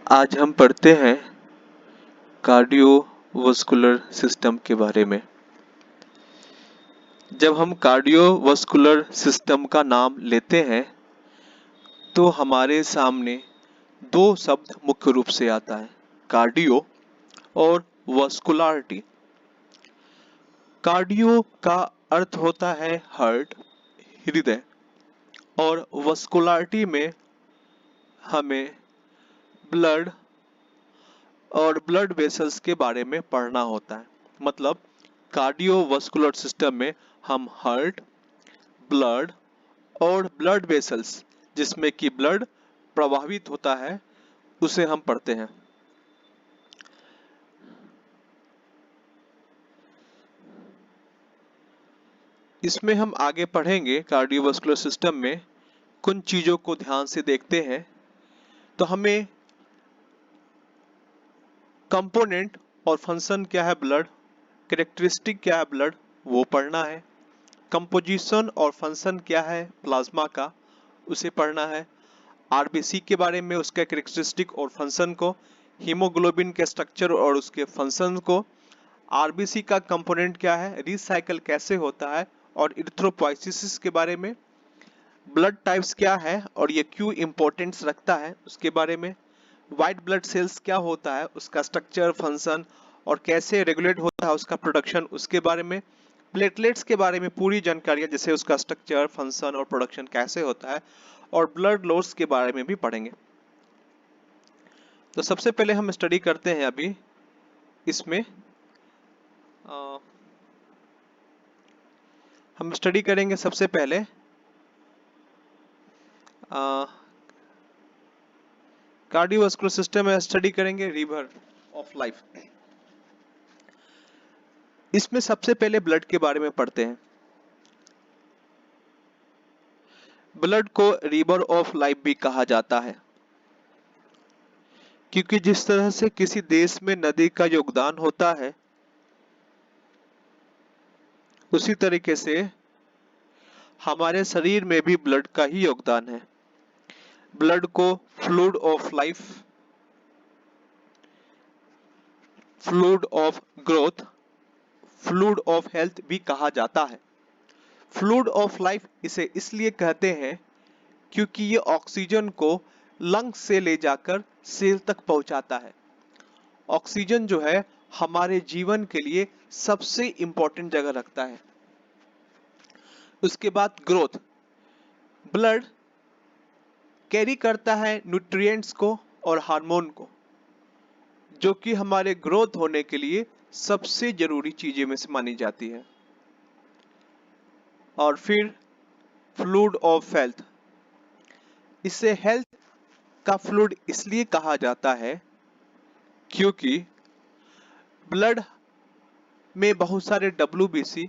आज हम पढ़ते हैं कार्डियोवास्कुलर सिस्टम के बारे में। जब हम कार्डियोवास्कुलर सिस्टम का नाम लेते हैं तो हमारे सामने दो शब्द मुख्य रूप से आता है, कार्डियो और वास्कुलारिटी। कार्डियो का अर्थ होता है हार्ट, हृदय, और वास्कुलारिटी में हमें ब्लड और ब्लड वेसल्स के बारे में पढ़ना होता है। मतलब कार्डियोवास्कुलर सिस्टम में हम हार्ट, ब्लड और ब्लड वेसल्स, जिसमें कि ब्लड प्रवाहित होता है, उसे हम पढ़ते हैं। इसमें हम आगे पढ़ेंगे कार्डियोवास्कुलर सिस्टम में कुछ चीजों को ध्यान से देखते हैं तो हमें कंपोनेंट और फंक्शन क्या है ब्लड, कैरेक्टरिस्टिक क्या है ब्लड, वो पढ़ना है। कंपोजिशन और फंक्शन क्या है प्लाज्मा का, उसे पढ़ना है। आरबीसी के बारे में, उसके कैरेक्टरिस्टिक और फंक्शन को, हीमोग्लोबिन के स्ट्रक्चर और उसके फंक्शन को, आरबीसी का कंपोनेंट क्या है, रिसाइकल कैसे होता है, और इरिथ्रोपोइसिस के बारे में, ब्लड टाइप्स क्या है और ये क्यों इंपॉर्टेंस रखता है उसके बारे में, व्हाइट ब्लड सेल्स क्या होता है, उसका स्ट्रक्चर, फंक्शन और कैसे रेगुलेट होता है उसका प्रोडक्शन, उसके बारे में, प्लेटलेट्स के बारे में पूरी जानकारी, जैसे उसका स्ट्रक्चर, फंक्शन और प्रोडक्शन कैसे होता है, और ब्लड लॉस के बारे में भी पढ़ेंगे। तो सबसे पहले हम स्टडी करते हैं अभी इसमें हम स्टडी करेंगे सबसे पहले कार्डियोवास्कुलर सिस्टम में स्टडी करेंगे रिवर ऑफ लाइफ। इसमें सबसे पहले ब्लड के बारे में पढ़ते हैं। ब्लड को रिवर ऑफ लाइफ भी कहा जाता है क्योंकि जिस तरह से किसी देश में नदी का योगदान होता है, उसी तरीके से हमारे शरीर में भी ब्लड का ही योगदान है। ब्लड को fluid of life, fluid of growth, fluid of health भी कहा जाता है। फ्लूइड ऑफ लाइफ इसे इसलिए कहते हैं क्योंकि ये ऑक्सीजन को लंग्स से ले जाकर सेल तक पहुंचाता है। ऑक्सीजन जो है हमारे जीवन के लिए सबसे इंपॉर्टेंट जगह रखता है। उसके बाद ग्रोथ, ब्लड कैरी करता है न्यूट्रिएंट्स को और हार्मोन को, जो कि हमारे ग्रोथ होने के लिए सबसे जरूरी चीजें में से मानी जाती है। और फिर फ्लूइड ऑफ हेल्थ, इसे हेल्थ का फ्लूइड इसलिए कहा जाता है क्योंकि ब्लड में बहुत सारे WBC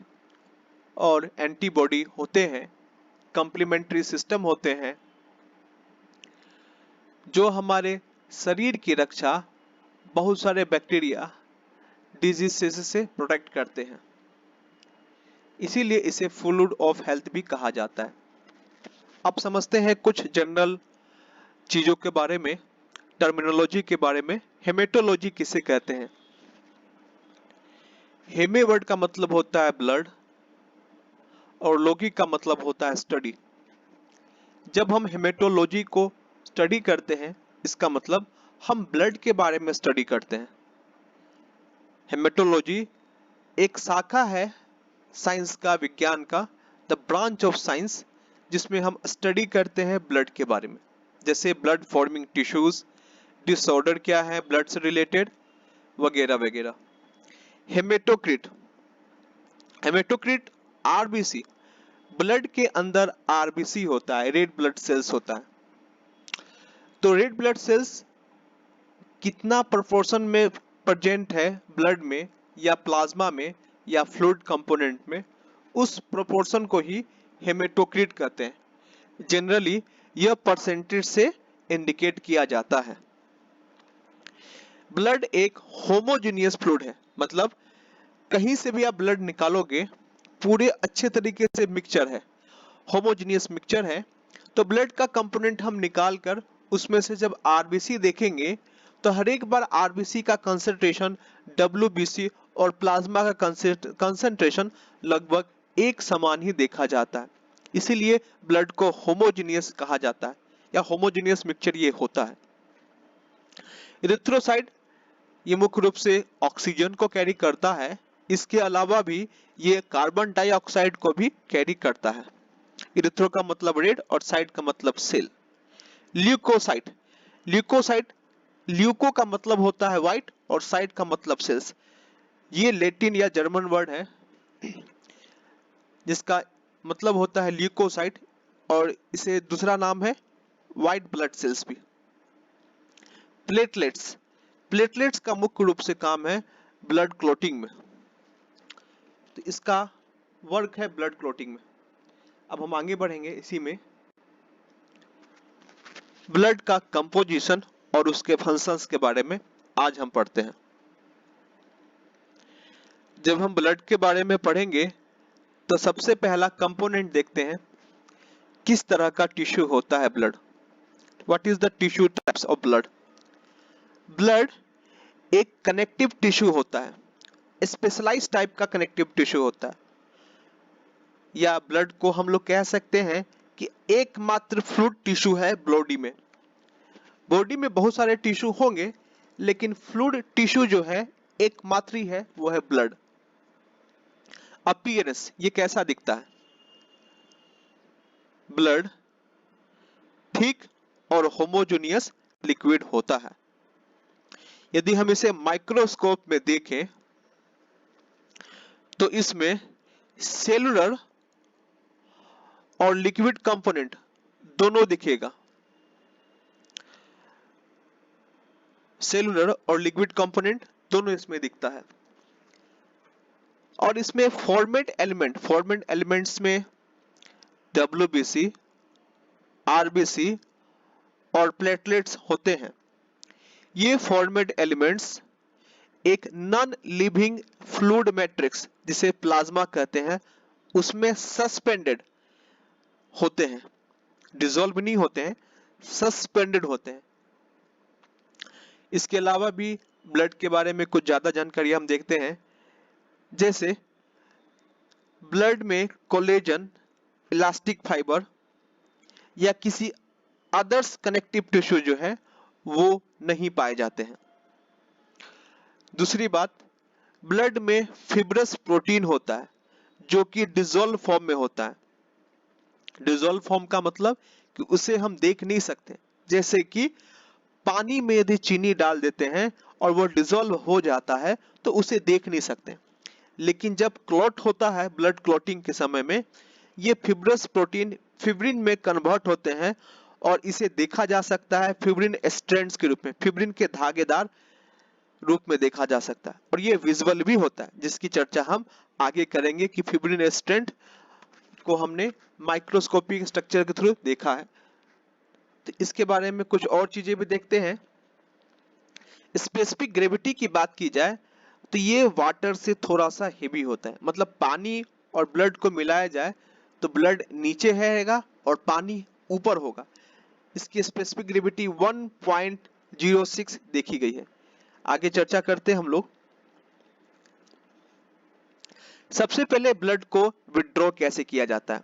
और एंटीबॉडी होते हैं, कंप्लीमेंट्री सिस्टम होते हैं, जो हमारे शरीर की रक्षा बहुत सारे बैक्टीरिया, डिजीजेस से प्रोटेक्ट करते हैं। इसीलिए इसे फ्लूइड ऑफ हेल्थ भी कहा जाता है। अब समझते हैं कुछ जनरल चीजों के बारे में, टर्मिनोलॉजी के बारे में। हेमेटोलॉजी किसे कहते हैं? हेमे वर्ड का मतलब होता है ब्लड और लॉगी का मतलब होता है स्टडी। जब हम हेमेटोलॉजी को स्टडी करते हैं, इसका मतलब हम ब्लड के बारे में स्टडी करते हैं। हेमेटोलॉजी एक शाखा है साइंस का, विज्ञान का, द ब्रांच ऑफ साइंस, जिसमें हम स्टडी करते हैं ब्लड के बारे में, जैसे ब्लड फॉर्मिंग टिश्यूज, डिसऑर्डर क्या है ब्लड से रिलेटेड, वगैरह वगैरह। हेमेटोक्रिट, हेमेटोक्रिट आरबीसी, ब्लड के अंदर आरबीसी होता है, रेड ब्लड सेल्स होता है। तो रेड ब्लड सेल्स कितना प्रोपोर्शन में प्रेजेंट है ब्लड में या प्लाज्मा में या फ्लूइड कंपोनेंट में, उस प्रोपोर्शन को ही हेमेटोक्रिट कहते हैं। जनरली यह परसेंटेज से इंडिकेट किया जाता है। ब्लड एक होमोजेनियस फ्लूइड है, मतलब कहीं से भी आप ब्लड निकालोगे पूरे अच्छे तरीके से मिक्सचर है, होमोजेनियस मिक्सचर है। तो ब्लड का कंपोनेंट हम निकाल कर उसमें से जब आरबीसी देखेंगे तो हर एक बार आरबीसी का कंसंट्रेशन डब्ल्यूबीसी और प्लाज्मा का कंसंट्रेशन लगभग एक समान ही देखा जाता है, इसीलिए ब्लड को होमोजेनियस कहा जाता है या होमोजेनियस मिक्सचर ये होता है। इरिथ्रोसाइट ये मुख्य रूप से ऑक्सीजन को कैरी करता है, इसके अलावा भी ये कार्बन डाइऑक्साइड को भी कैरी करता है। इरिथ्रो का मतलब रेड और साइट का मतलब सेल। ल्यूकोसाइट, ल्यूकोसाइट ल्यूको का मतलब होता है व्हाइट और साइट का मतलब सेल्स। ये लैटिन या जर्मन वर्ड है जिसका मतलब होता है ल्यूकोसाइट और इसे दूसरा नाम है व्हाइट ब्लड सेल्स भी। प्लेटलेट्स, प्लेटलेट्स का मुख्य रूप से काम है ब्लड क्लॉटिंग में, तो इसका वर्क है ब्लड क्लॉटिंग में। अब हम आगे बढ़ेंगे इसी में। ब्लड का कंपोजिशन और उसके फंक्शंस के बारे में आज हम पढ़ते हैं। जब हम ब्लड के बारे में पढ़ेंगे तो सबसे पहला कंपोनेंट देखते हैं किस तरह का टिश्यू होता है blood. What is the tissue types of blood. Blood एक कनेक्टिव टिश्यू होता है, स्पेशलाइज्ड टाइप का कनेक्टिव टिश्यू होता है, या ब्लड को हम लोग कह सकते हैं कि एकमात्र फ्लूइड टिश्यू है बॉडी में। बॉडी में बहुत सारे टिश्यू होंगे लेकिन फ्लूइड टिश्यू जो है एकमात्र ही है, वो है ब्लड। अपीयरेंस, ये कैसा दिखता है। ब्लड थिक और होमोजेनियस लिक्विड होता है। यदि हम इसे माइक्रोस्कोप में देखें तो इसमें सेलुलर और लिक्विड कंपोनेंट दोनों दिखेगा। सेलुलर और लिक्विड कंपोनेंट दोनों इसमें दिखता है। और इसमें फॉर्मेट एलिमेंट्स में डब्ल्यूबीसी, आरबीसी और प्लेटलेट्स होते हैं। ये फॉर्मेट एलिमेंट्स एक नॉन लिविंग फ्लूइड मैट्रिक्स जिसे प्लाज्मा कहते हैं उसमें सस्पेंडेड होते हैं, डिसॉल्व नहीं होते हैं, सस्पेंडेड होते हैं। इसके अलावा भी ब्लड के बारे में कुछ ज्यादा जानकारी हम देखते हैं, जैसे ब्लड में कोलेजन, इलास्टिक फाइबर या किसी अदर्स कनेक्टिव टिश्यू जो है वो नहीं पाए जाते हैं। दूसरी बात, ब्लड में फिब्रस प्रोटीन होता है जो कि डिसॉल्व फॉर्म में होता है। डिसॉल्व फॉर्म का मतलब कि उसे हम देख नहीं सकते, जैसे कि पानी में यदि चीनी डाल देते हैं और वो डिसॉल्व हो जाता है तो उसे देख नहीं सकते। लेकिन जब क्लॉट होता है ब्लड क्लॉटिंग के समय में ये फिब्रस प्रोटीन फिब्रिन में कन्वर्ट होते हैं और इसे देखा जा सकता है फिब्रिन स्ट्रैंड्स के रूप में, फिब्रिन के धागेदार रूप में देखा जा सकता है और ये विजुअल भी होता है जिसकी चर्चा हम आगे करेंगे कि फिब्रिन स्ट्रैंड को हमने माइक्रोस्कोपिक स्ट्रक्चर के थ्रू देखा है। तो इसके बारे में कुछ और चीजें भी देखते हैं। स्पेसिफिक ग्रेविटी की बात की जाए तो ये वाटर से थोड़ा सा हेवी होता है, मतलब पानी और ब्लड को मिलाया जाए तो ब्लड नीचे रहेगा और पानी ऊपर होगा। इसकी स्पेसिफिक ग्रेविटी 1.06 देखी गई है। आगे चर्चा करते हैं हम लोग। सबसे पहले ब्लड को विड्रॉ कैसे किया जाता है।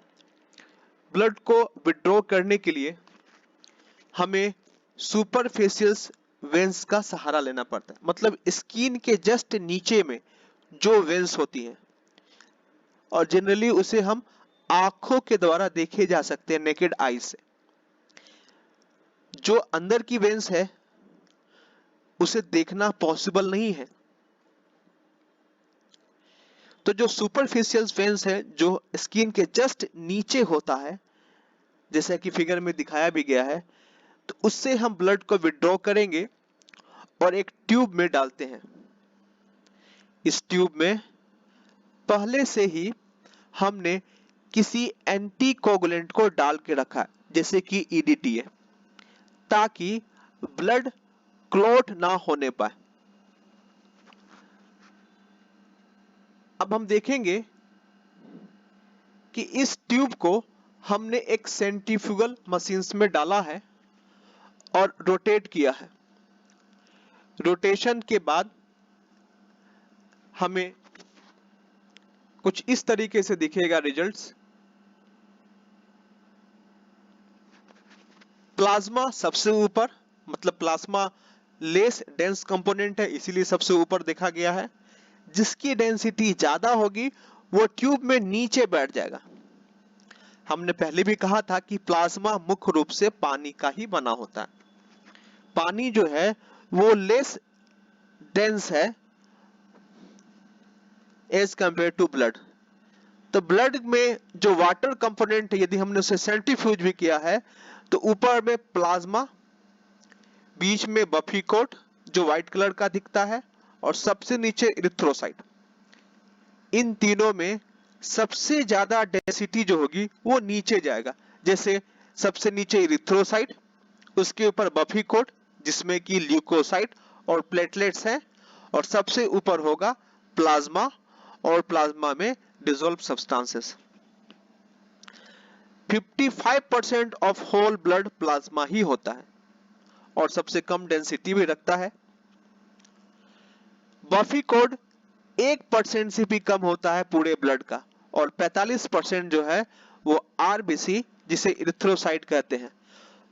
ब्लड को विड्रॉ करने के लिए हमें सुपरफिशियल वेन्स का सहारा लेना पड़ता है, मतलब स्किन के जस्ट नीचे में जो वेन्स होती हैं, और जनरली उसे हम आंखों के द्वारा देखे जा सकते हैं, नेकेड आई से। जो अंदर की वेन्स है उसे देखना पॉसिबल नहीं है। तो जो सुपरफिशियल वेन्स है जो स्किन के जस्ट नीचे होता है, जैसा कि फिगर में दिखाया भी गया है, तो उससे हम ब्लड को विड्रॉ करेंगे और एक ट्यूब में डालते हैं। इस ट्यूब में पहले से ही हमने किसी एंटीकोगुलेंट को डाल के रखा है, जैसे कि ईडीटीए, ताकि ब्लड क्लॉट ना होने पाए। अब हम देखेंगे कि इस ट्यूब को हमने एक सेंट्रीफ्यूगल मशीन्स में डाला है और रोटेट किया है। रोटेशन के बाद हमें कुछ इस तरीके से दिखेगा रिजल्ट्स। प्लाज्मा सबसे ऊपर, मतलब प्लाज्मा लेस डेंस कंपोनेंट है, इसीलिए सबसे ऊपर देखा गया है। जिसकी डेंसिटी ज्यादा होगी वो ट्यूब में नीचे बैठ जाएगा। हमने पहले भी कहा था कि प्लाज्मा मुख्य रूप से पानी का ही बना होता है। पानी जो है वो लेस डेंस है एज कंपेयर टू ब्लड। तो ब्लड में जो वाटर कंपोनेंट है, यदि हमने उसे सेंट्रीफ्यूज भी किया है, तो ऊपर में प्लाज्मा, बीच में बफी कोट जो व्हाइट कलर का दिखता है, और सबसे नीचे इरिथ्रोसाइट। इन तीनों में सबसे ज्यादा डेंसिटी जो होगी वो नीचे जाएगा। जैसे सबसे नीचे इरिथ्रोसाइट, उसके ऊपर बफी कोट जिसमें कि ल्यूकोसाइट और प्लेटलेट्स हैं, और सबसे ऊपर होगा प्लाज्मा, और प्लाज्मा में dissolve substances. 55% of whole blood plasma ही होता है और सबसे कम डेंसिटी भी रखता है। बफी कोड 1% से भी कम होता है पूरे ब्लड का, और 45% जो है वो आरबीसी जिसे इरिथ्रोसाइट कहते हैं।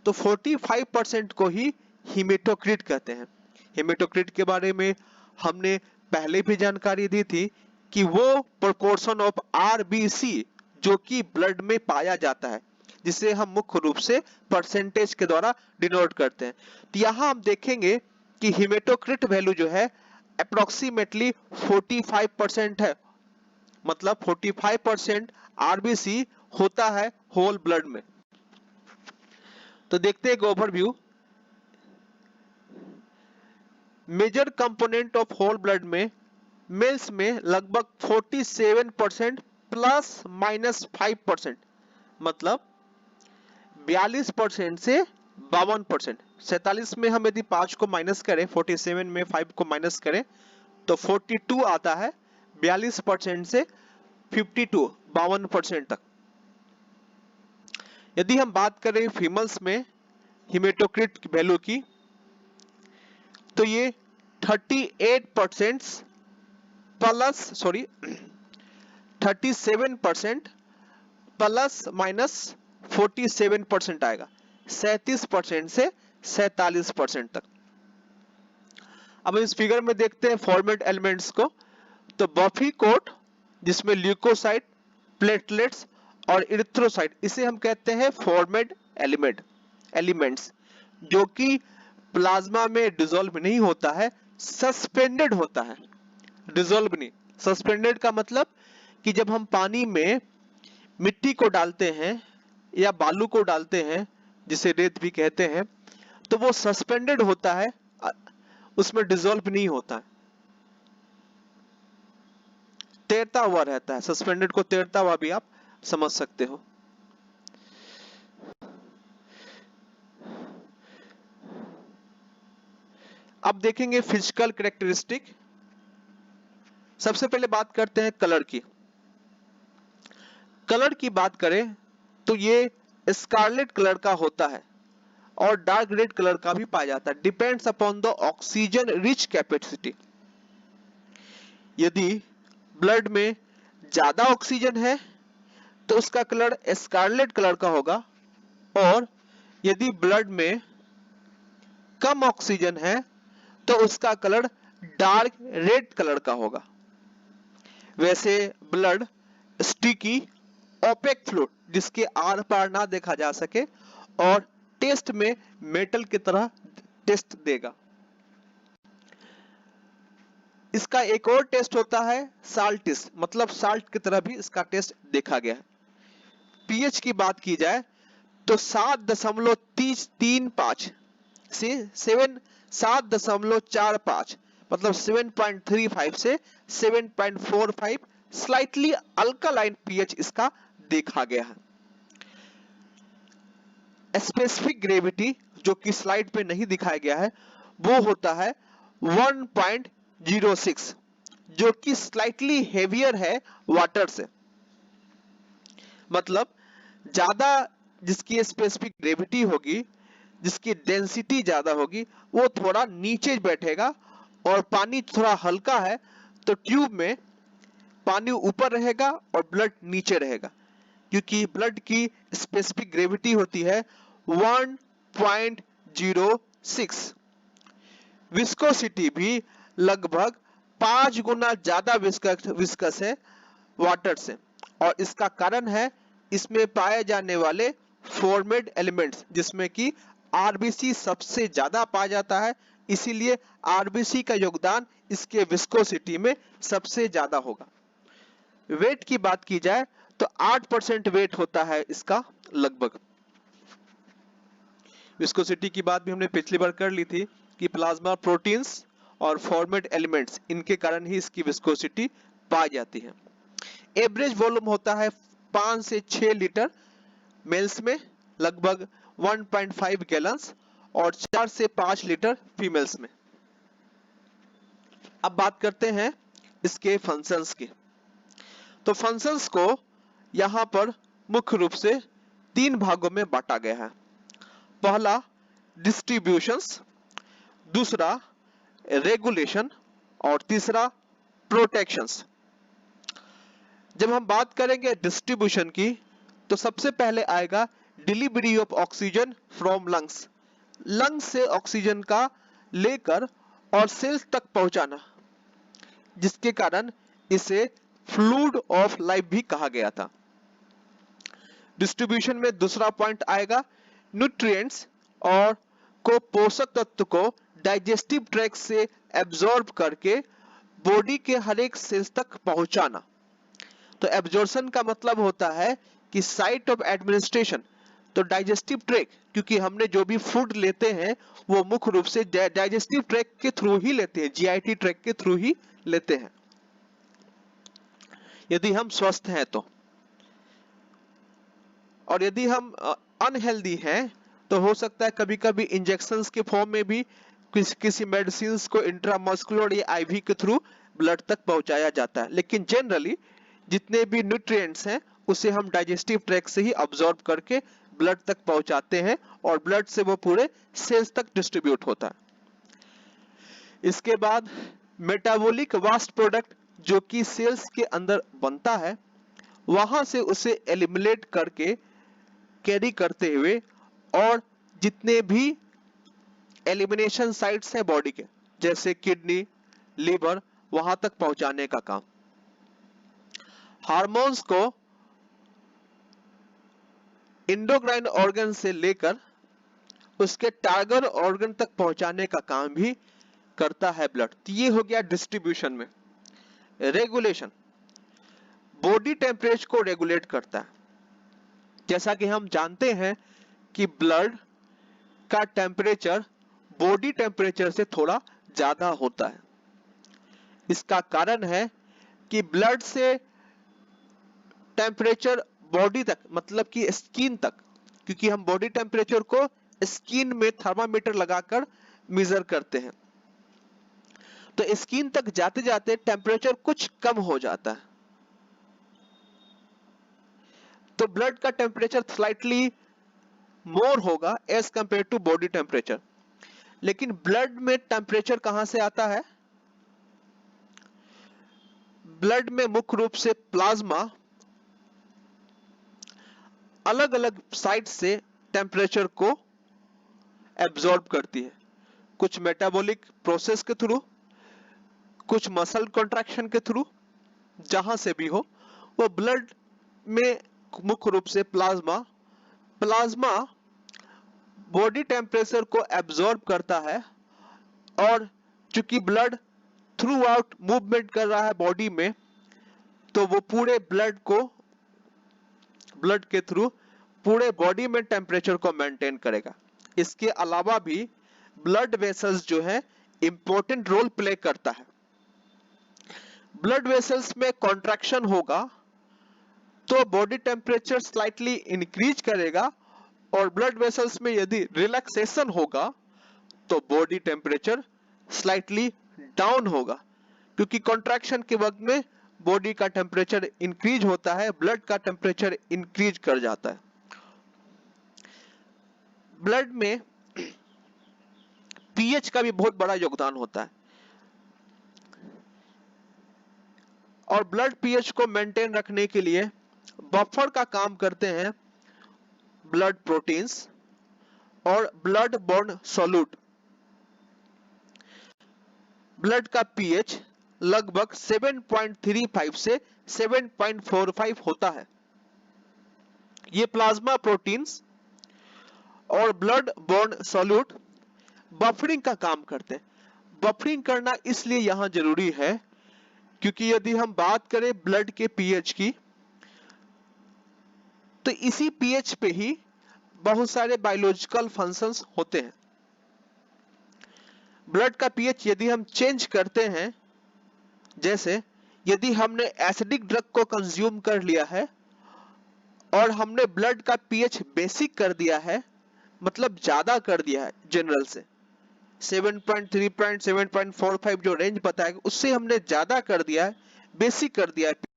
तो 45% को ही हीमेटोक्रिट कहते हैं। हीमेटोक्रिट के बारे में हमने पहले भी जानकारी दी थी कि वो प्रोपोर्शन ऑफ आरबीसी जो कि ब्लड में पाया जाता है, जिसे हम मुख्य रूप से परसेंटेज के द्वारा डिनोट करते हैं। तो यहां हम देखेंगे कि हीमेटोक्रिट वैल्यू जो है अप्रोक्सीमेटली 45% है, मतलब 45% आरबीसी होता है होल ब्लड में। तो देखते हैं एक overview. Major component of whole blood में मेल्स में लगभग 47% प्लस माइनस 5%, मतलब 42% से 52%। 47 में हम यदि 5 को माइनस करें, 47 में 5 को माइनस करें तो 42 आता है। 42% से 52% तक। यदि हम बात करें फीमेल्स में हीमेटोक्रिट वैल्यू की, तो ये 38% प्लस 37% प्लस माइनस 47% आएगा। 37% से 47% तक। अब इस फिगर में देखते हैं फॉर्मेट एलिमेंट्स को। तो बफी कोट जिसमें ल्यूकोसाइट, प्लेटलेट्स और इरिथ्रोसाइट, इसे हम कहते हैं फॉर्मेट एलिमेंट्स, जो कि प्लाज्मा में डिसॉल्व नहीं होता है, सस्पेंडेड होता है। डिसॉल्व नहीं, सस्पेंडेड का मतलब कि जब हम पानी में मिट्टी को डालते हैं या बालू को डालते हैं, जिसे रेत भी कहते हैं, तो वो सस्पेंडेड होता है, उसमें डिसॉल्व नहीं होता है, तैरता हुआ रहता है। सस्पेंडेड को तैरता हुआ भी आप समझ सकते हो। अब देखेंगे फिजिकल कैरेक्टरिस्टिक। सबसे पहले बात करते हैं कलर की। कलर की बात करें तो ये स्कारलेट कलर का होता है और डार्क रेड कलर का भी पाया जाता है। Depends upon the oxygen rich capacity. यदि ब्लड में ज्यादा ऑक्सीजन है तो उसका कलर स्कारलेट कलर का होगा, और यदि ब्लड में कम ऑक्सीजन है तो उसका कलर डार्क रेड कलर का होगा। वैसे ब्लड स्टिकी ओपेक फ्लूइड, जिसके आर पार ना देखा जा सके, और टेस्ट में मेटल की तरह टेस्ट देगा। इसका एक और टेस्ट होता है साल्ट टेस्ट, मतलब साल्ट की तरह भी इसका टेस्ट देखा गया है। पीएच की बात की जाए तो 7.35 से 7.45, मतलब 7.35 से 7.45 स्लाइटली अल्कालाइन पीएच इसका देखा गया है। स्पेसिफिक ग्रेविटी जो कि स्लाइड पे नहीं दिखाया गया है, वो होता है 1.06, जो कि स्लाइटली हेवियर है वाटर से। मतलब ज्यादा जिसकी स्पेसिफिक ग्रेविटी होगी, जिसकी डेंसिटी ज्यादा होगी वो थोड़ा नीचे बैठेगा, और पानी थोड़ा हल्का है तो ट्यूब में पानी ऊपर रहेगा और ब्लड नीचे रहेगा, क्योंकि ब्लड की स्पेसिफिक ग्रेविटी होती है 1.06। विस्कोसिटी भी लगभग 5 गुना ज्यादा विस्कस है वाटर से, और इसका कारण है इसमें पाए जाने वाले फॉर्मेड एलिमेंट्स, जिसमें कि आरबीसी सबसे ज्यादा पाया जाता है, इसीलिए आरबीसी का योगदान इसके विस्कोसिटी में सबसे ज्यादा होगा। वेट की बात की जाए तो 8% वेट होता है इसका लगभग। विस्कोसिटी की बात भी हमने पिछली बार कर ली थी कि प्लाज्मा प्रोटीन्स और फॉर्मेट एलिमेंट्स, इनके कारण ही इसकी विस्कोसिटी पाई जाती है। एवरेज वॉल्यूम होता है 5 से 6 लीटर, मेल्स में लगभग 1.5 गैलन्स, और 4 से 5 लीटर फीमेल्स में। अब बात करते हैं इसके फंक्शंस की। तो फंक्शंस को यहां पर मुख्य रूप से 3 भागों में बांटा गया है। पहला डिस्ट्रीब्यूशंस, दूसरा रेगुलेशन, और तीसरा प्रोटेक्शंस। जब हम बात करेंगे डिस्ट्रीब्यूशन की तो सबसे पहले आएगा delivery of oxygen from lungs. Lungs से ऑक्सीजन का लेकर और सेल्स तक पहुंचाना, जिसके कारण इसे फ्लूइड ऑफ लाइफ भी कहा गया था। डिस्ट्रीब्यूशन में दूसरा पॉइंट आएगा न्यूट्रिएंट्स और को पोषक तत्व को डाइजेस्टिव ट्रैक्ट से एब्जॉर्ब करके बॉडी के हर एक सेल्स तक पहुंचाना। तो एब्जॉर्प्शन का मतलब होता है कि साइट ऑफ एडमिनिस्ट्रेशन, तो डाइजेस्टिव ट्रैक्ट, क्योंकि हमने जो भी फूड लेते हैं वो मुख्य रूप से डाइजेस्टिव ट्रैक्ट के थ्रू ही लेते हैं, जीआईटी ट्रैक्ट के थ्रू ही लेते हैं यदि हम स्वस्थ हैं तो। और यदि हम अनहेल्दी हैं तो हो सकता है कभी कभी इंजेक्शंस के फॉर्म में भी किसी मेडिसिन को इंट्रामस्कुलर या आईवी के थ्रू ब्लड तक पहुंचाया जाता है, लेकिन जनरली जितने भी न्यूट्रिएंट्स हैं उसे हम डाइजेस्टिव ट्रैक्ट से ही अब्सॉर्ब करके ब्लड तक पहुंचाते हैं, और ब्लड से वो पूरे सेल्स तक डिस्ट्रीब्यूट होता है। इसके बाद मेटाबॉलिक वास्ट प्रोडक्ट जो कि सेल्स के अंदर बनता है, वहां से उसे एलिमिनेट करके कैरी करते हुए और जितने भी एलिमिनेशन साइट्स हैं बॉडी के, जैसे किडनी, लीवर, वहां तक पहुंचाने का काम। हार्मोन्स को इंडोक्राइन ऑर्गन से लेकर उसके टारगेट ऑर्गन तक पहुंचाने का काम भी करता है ब्लड। तो ये हो गया डिस्ट्रीब्यूशन में। रेगुलेशन बॉडी टेम्परेचर को रेगुलेट करता है। जैसा कि हम जानते हैं कि ब्लड का टेम्परेचर बॉडी टेम्परेचर से थोड़ा ज्यादा होता है। इसका कारण है कि ब्लड से टेम्परेचर बॉडी तक, मतलब कि स्किन तक, क्योंकि हम बॉडी टेम्परेचर को स्किन में थर्मामीटर लगाकर मेजर करते हैं, तो स्किन तक जाते जाते टेम्परेचर कुछ कम हो जाता है। तो ब्लड का टेम्परेचर स्लाइटली मोर होगा as compare to body temperature. लेकिन ब्लड में टेम्परेचर कहां से आता है? ब्लड में मुख्य रूप से प्लाज्मा अलग अलग साइड से टेम्परेचर को एब्जॉर्ब करती है, कुछ मेटाबॉलिक प्रोसेस के थ्रू, कुछ मसल कॉन्ट्रैक्शन के थ्रू, जहां से भी हो वो ब्लड में मुख्य रूप से प्लाज्मा बॉडी टेम्परेचर को एब्जॉर्ब करता है, और चूंकि ब्लड थ्रू आउट मूवमेंट कर रहा है बॉडी में, तो वो पूरे ब्लड के थ्रू पूरे बॉडी में टेम्परेचर को मेंटेन करेगा। इसके अलावा भी ब्लड वेसल्स जो है इंपॉर्टेंट रोल प्ले करता है। ब्लड वेसल्स में कॉन्ट्रैक्शन होगा तो बॉडी टेम्परेचर स्लाइटली इंक्रीज करेगा, और ब्लड वेसल्स में यदि रिलैक्सेशन होगा तो बॉडी टेम्परेचर स्लाइटली डाउन होगा, क्योंकि कॉन्ट्रैक्शन के वक्त में बॉडी का टेम्परेचर इंक्रीज होता है, ब्लड का टेम्परेचर इंक्रीज कर जाता है। ब्लड में पीएच का भी बहुत बड़ा योगदान होता है। और ब्लड पीएच को मेंटेन रखने के लिए बफर का काम करते हैं ब्लड प्रोटीन्स और ब्लड बॉर्न सॉल्यूट। ब्लड का पीएच लगभग 7.35 से 7.45 होता है। ये प्लाज्मा प्रोटीन्स और ब्लड बॉर्न सॉल्यूट बफरिंग का काम करते हैं। बफरिंग करना इसलिए यहां जरूरी है क्योंकि यदि हम बात करें ब्लड के पीएच की, तो इसी पीएच पे ही बहुत सारे बायोलॉजिकल फंक्शंस होते हैं। ब्लड का पीएच यदि हम चेंज करते हैं, जैसे यदि हमने एसिडिक ड्रग को कंज्यूम कर लिया है और हमने ब्लड का पीएच बेसिक कर दिया है, मतलब ज्यादा कर दिया है जनरल से 7.3 7.45 जो रेंज बताया उससे हमने ज्यादा कर दिया है, बेसिक कर दिया है